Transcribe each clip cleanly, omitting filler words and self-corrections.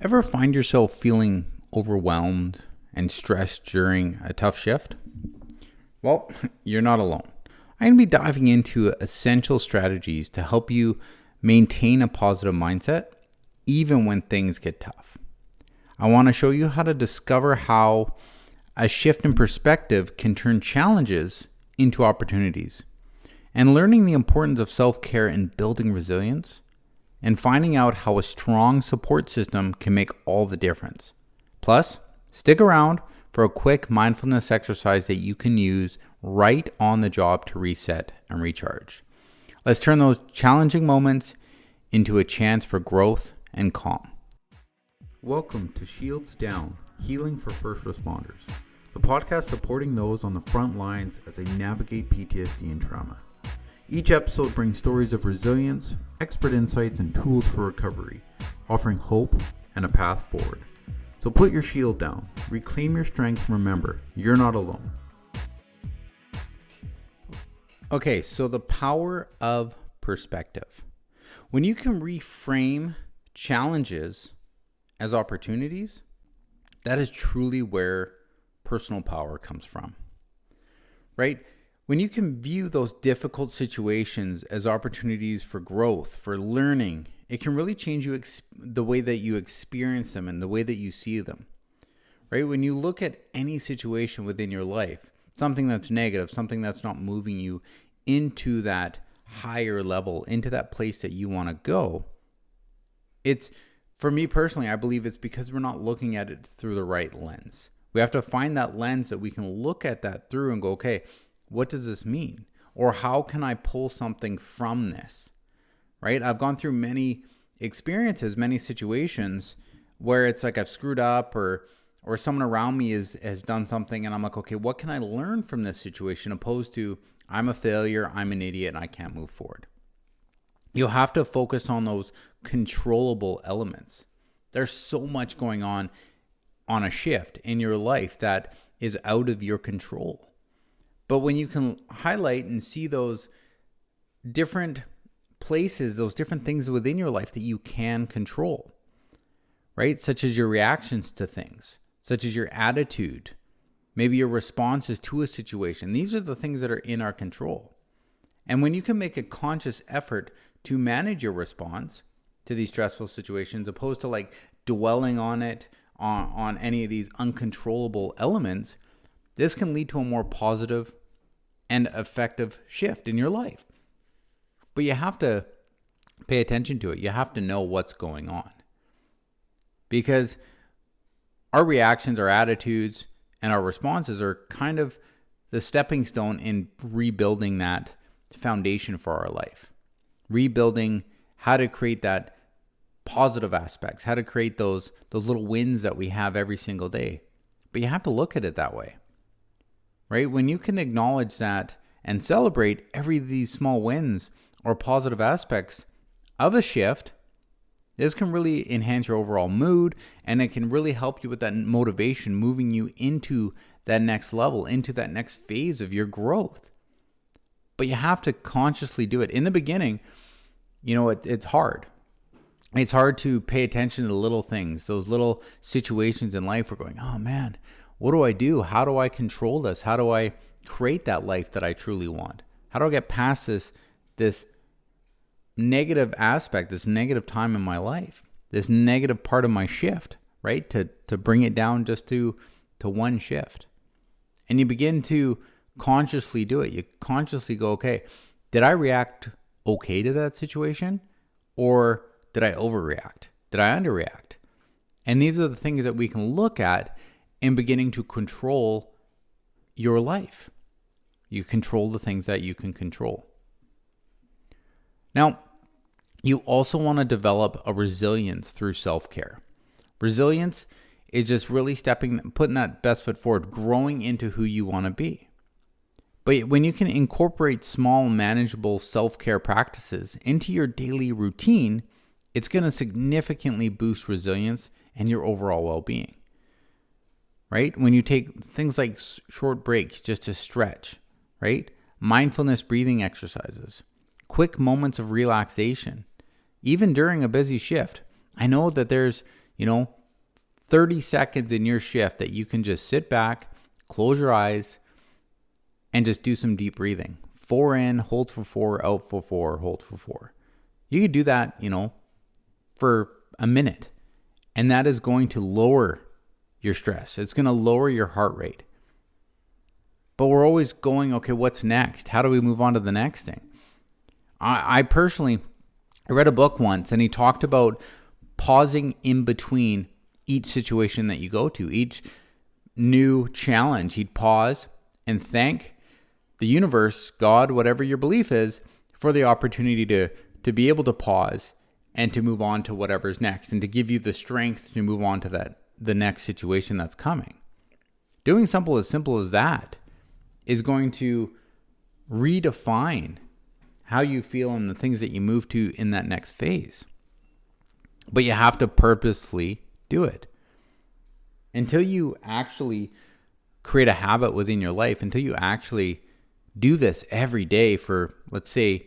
Ever find yourself feeling overwhelmed and stressed during a tough shift? Well, you're not alone. I'm going to be diving into essential strategies to help you maintain a positive mindset even when things get tough. I want to show you how to discover how a shift in perspective can turn challenges into opportunities, and learning the importance of self-care in building resilience, and finding out how a strong support system can make all the difference. Plus, stick around for a quick mindfulness exercise that you can use right on the job to reset and recharge. Let's turn those challenging moments into a chance for growth and calm. Welcome to Shields Down, Healing for First Responders, the podcast supporting those on the front lines as they navigate PTSD and trauma. Each episode brings stories of resilience, expert insights, and tools for recovery, offering hope and a path forward. So put your shield down, reclaim your strength, and remember, you're not alone. Okay, so the power of perspective. When you can reframe challenges as opportunities, that is truly where personal power comes from, right? When you can view those difficult situations as opportunities for growth, for learning, it can really change the way that you experience them and the way that you see them, right? When you look at any situation within your life, something that's negative, something that's not moving you into that higher level, into that place that you want to go, for me personally, I believe it's because we're not looking at it through the right lens. We have to find that lens that we can look at that through and go, okay, what does this mean? Or how can I pull something from this, right? I've gone through many experiences, many situations where it's like I've screwed up or someone around me has done something and I'm like, okay, what can I learn from this situation, opposed to I'm a failure, I'm an idiot, and I can't move forward. You'll have to focus on those controllable elements. There's so much going on a shift in your life that is out of your control. But when you can highlight and see those different places, those different things within your life that you can control, right? Such as your reactions to things, such as your attitude, maybe your responses to a situation. These are the things that are in our control. And when you can make a conscious effort to manage your response to these stressful situations, opposed to like dwelling on it, on any of these uncontrollable elements, this can lead to a more positive and effective shift in your life. But you have to pay attention to it. You have to know what's going on. Because our reactions, our attitudes, and our responses are kind of the stepping stone in rebuilding that foundation for our life. Rebuilding how to create that positive aspects, how to create those little wins that we have every single day. But you have to look at it that way. Right? When you can acknowledge that and celebrate every of these small wins or positive aspects of a shift, this can really enhance your overall mood, and it can really help you with that motivation, moving you into that next level, into that next phase of your growth. But you have to consciously do it. In the beginning, it's hard. It's hard to pay attention to the little things, those little situations in life. We're going, oh man, what do I do? How do I control this? How do I create that life that I truly want? How do I get past this negative aspect, this negative time in my life, this negative part of my shift, right? To bring it down just to one shift. And you begin to consciously do it. You consciously go, okay, did I react okay to that situation? Or did I overreact? Did I underreact? And these are the things that we can look at in beginning to control your life. You control the things that you can control. Now, you also want to develop a resilience through self-care. Resilience is just really putting that best foot forward, growing into who you want to be. But when you can incorporate small, manageable self-care practices into your daily routine, it's going to significantly boost resilience and your overall well-being. Right? When you take things like short breaks just to stretch, right? Mindfulness breathing exercises, quick moments of relaxation, even during a busy shift. I know that there's 30 seconds in your shift that you can just sit back, close your eyes, and just do some deep breathing. 4 in, hold for 4, out for 4, hold for 4. You could do that, for a minute. And that is going to lower your stress. It's going to lower your heart rate. But we're always going, okay, what's next? How do we move on to the next thing? I personally read a book once, and he talked about pausing in between each situation that you go to, each new challenge. He'd pause and thank the universe, God, whatever your belief is, for the opportunity to be able to pause and to move on to whatever's next, and to give you the strength to move on to the next situation that's coming. Doing something as simple as that is going to redefine how you feel and the things that you move to in that next phase. But you have to purposefully do it. Until you actually create a habit within your life, until you actually do this every day for, let's say,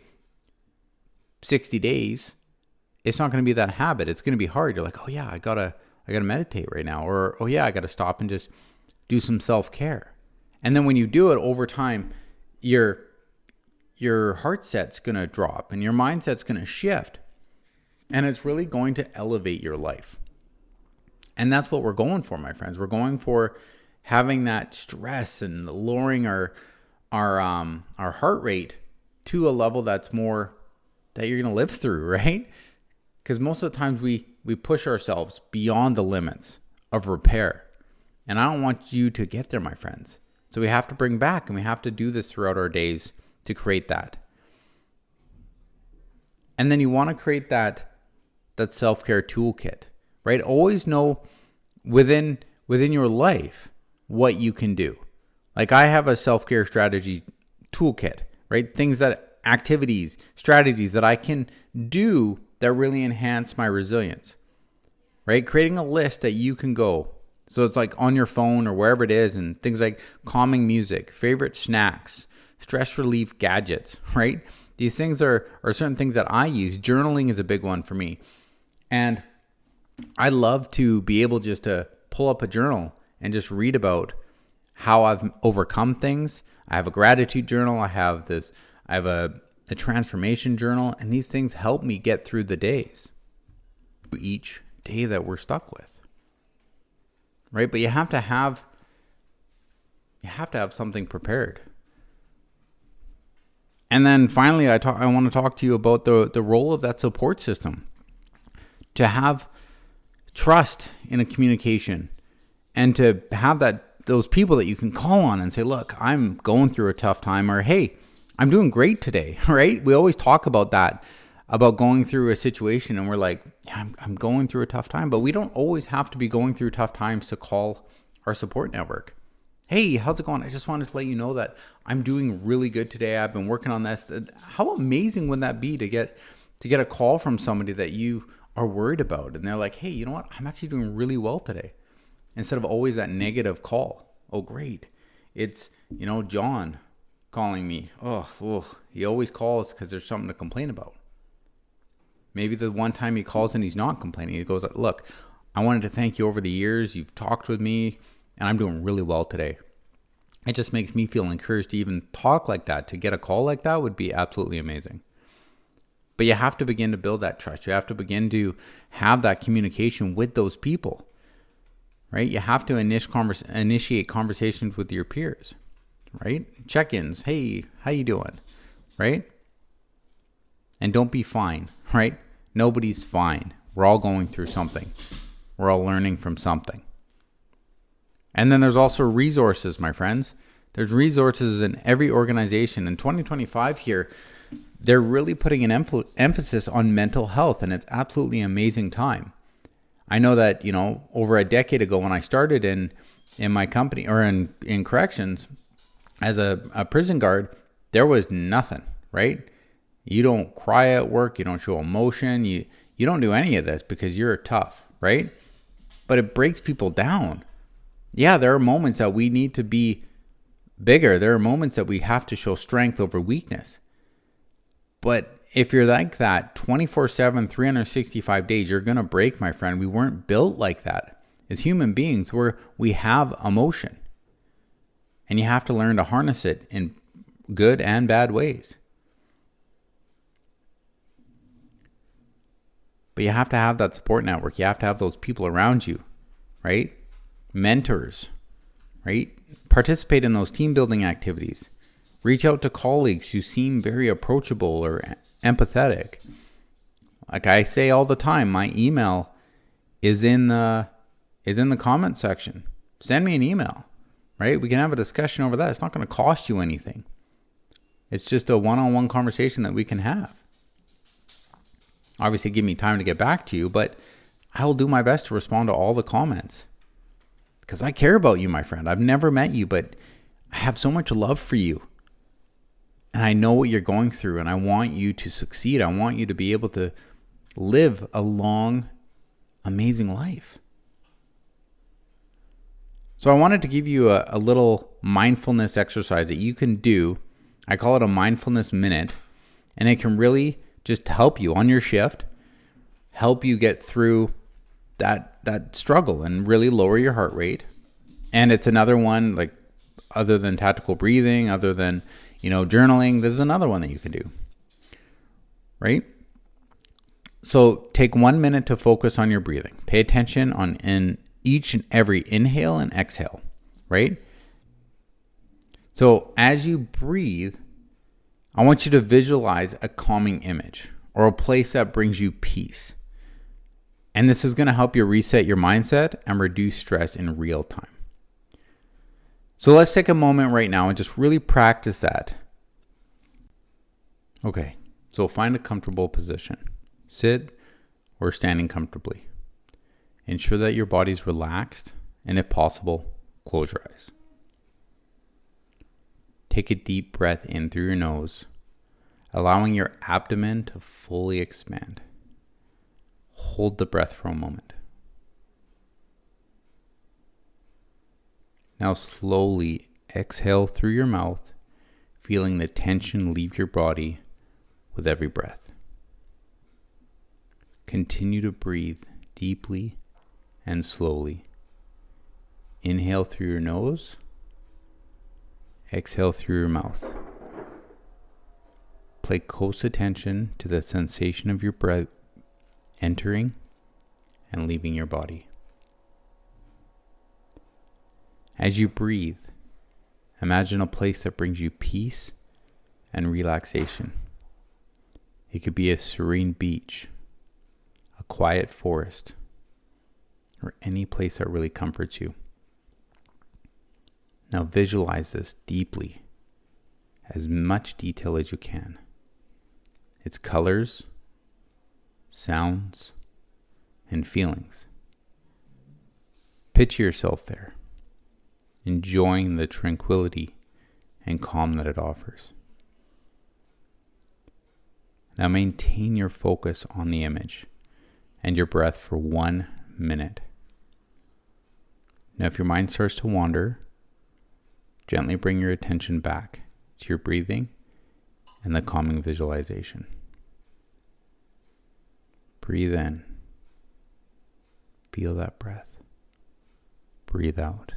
60 days, it's not going to be that habit. It's going to be hard. You're like, oh yeah, I gotta meditate right now. Or, oh yeah, I gotta stop and just do some self-care. And then when you do it over time, your heart set's going to drop and your mindset's going to shift. And it's really going to elevate your life. And that's what we're going for, my friends. We're going for having that stress and lowering our heart rate to a level that's more that you're going to live through, right? Because most of the times we push ourselves beyond the limits of repair. And I don't want you to get there, my friends. So we have to bring back, and we have to do this throughout our days to create that. And then you want to create that self-care toolkit, right? Always know within your life what you can do. Like I have a self-care strategy toolkit, right? Activities, strategies that I can do that really enhance my resilience, right? Creating a list that you can go. So it's like on your phone or wherever it is, and things like calming music, favorite snacks, stress relief gadgets, right? These things are certain things that I use. Journaling is a big one for me. And I love to be able just to pull up a journal and just read about how I've overcome things. I have a gratitude journal. I have a transformation journal, and these things help me get through the days, each day that we're stuck with. Right? But you have to have something prepared. And then finally, I want to talk to you about the role of that support system. To have trust in a communication, and to have those people that you can call on and say, look, I'm going through a tough time, or hey, I'm doing great today, right? We always talk about that, about going through a situation, and we're like, yeah, I'm going through a tough time. But we don't always have to be going through tough times to call our support network. Hey, how's it going? I just wanted to let you know that I'm doing really good today. I've been working on this. How amazing would that be to get a call from somebody that you are worried about, and they're like, hey, you know what? I'm actually doing really well today. Instead of always that negative call. Oh, great. It's, John calling me. Oh, he always calls because there's something to complain about. Maybe the one time he calls and he's not complaining. He goes, look, I wanted to thank you over the years. You've talked with me, and I'm doing really well today. It just makes me feel encouraged to even talk like that. To get a call like that would be absolutely amazing. But you have to begin to build that trust. You have to begin to have that communication with those people, right? You have to initiate conversations with your peers, right? Check-ins. Hey, how you doing? Right? And don't be fine, right? Nobody's fine. We're all going through something. We're all learning from something. And then there's also resources, my friends. There's resources in every organization. In 2025 here, they're really putting an emphasis on mental health, and it's absolutely an amazing time. I know that, over a decade ago when I started in my company, or in corrections as a prison guard, there was nothing, right? You don't cry at work. You don't show emotion. You don't do any of this because you're tough, right? But it breaks people down. Yeah, there are moments that we need to be bigger. There are moments that we have to show strength over weakness. But if you're like that 24/7, 365 days, you're going to break, my friend. We weren't built like that. As human beings, we have emotion. And you have to learn to harness it in good and bad ways. But you have to have that support network. You have to have those people around you, right? Mentors, right? Participate in those team building activities. Reach out to colleagues who seem very approachable or empathetic. Like I say all the time, my email is in the comment section. Send me an email, right? We can have a discussion over that. It's not going to cost you anything. It's just a one-on-one conversation that we can have. Obviously, give me time to get back to you, but I'll do my best to respond to all the comments because I care about you, my friend. I've never met you, but I have so much love for you. And I know what you're going through, and I want you to succeed. I want you to be able to live a long, amazing life. So I wanted to give you a little mindfulness exercise that you can do. I call it a mindfulness minute, and it can really just help you on your shift, help you get through that struggle and really lower your heart rate. And it's another one, like other than tactical breathing, other than, journaling, this is another one that you can do, right? So take 1 minute to focus on your breathing. Pay attention in each and every inhale and exhale, right? So as you breathe, I want you to visualize a calming image or a place that brings you peace. And this is going to help you reset your mindset and reduce stress in real time. So let's take a moment right now and just really practice that. Okay, so find a comfortable position. Sit or standing comfortably. Ensure that your body's relaxed, and if possible, close your eyes. Take a deep breath in through your nose, allowing your abdomen to fully expand. Hold the breath for a moment. Now slowly exhale through your mouth, feeling the tension leave your body with every breath. Continue to breathe deeply and slowly. Inhale through your nose. Exhale through your mouth. Pay close attention to the sensation of your breath entering and leaving your body. As you breathe, imagine a place that brings you peace and relaxation. It could be a serene beach, a quiet forest, or any place that really comforts you. Now visualize this deeply, as much detail as you can. Its colors, sounds, and feelings. Picture yourself there, enjoying the tranquility and calm that it offers. Now maintain your focus on the image and your breath for 1 minute. Now if your mind starts to wander, gently bring your attention back to your breathing and the calming visualization. Breathe in. Feel that breath. Breathe out.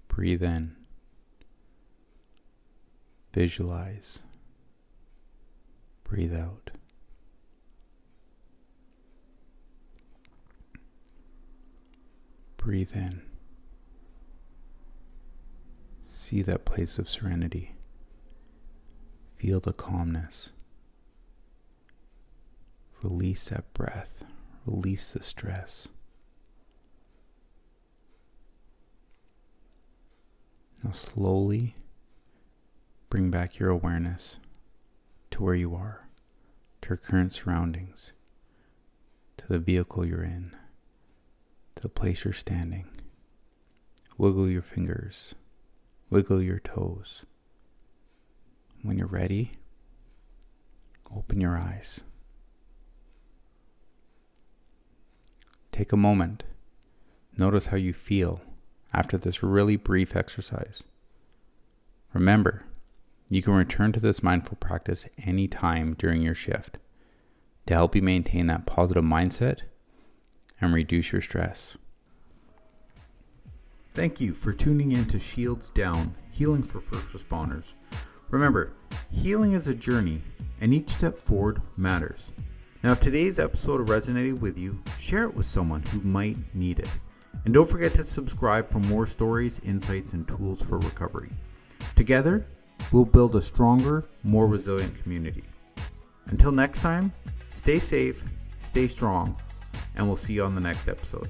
Breathe in. Visualize. Breathe out. Breathe in. See that place of serenity. Feel the calmness. Release that breath. Release the stress. Now slowly bring back your awareness to where you are, to your current surroundings, to the vehicle you're in, to the place you're standing. Wiggle your fingers, wiggle your toes. When you're ready, open your eyes. Take a moment. Notice how you feel after this really brief exercise. Remember, you can return to this mindful practice anytime during your shift to help you maintain that positive mindset and reduce your stress. Thank you for tuning in to Shields Down, Healing for First Responders. Remember, healing is a journey, and each step forward matters. Now, if today's episode resonated with you, share it with someone who might need it. And don't forget to subscribe for more stories, insights, and tools for recovery. Together, we'll build a stronger, more resilient community. Until next time, stay safe, stay strong, and we'll see you on the next episode.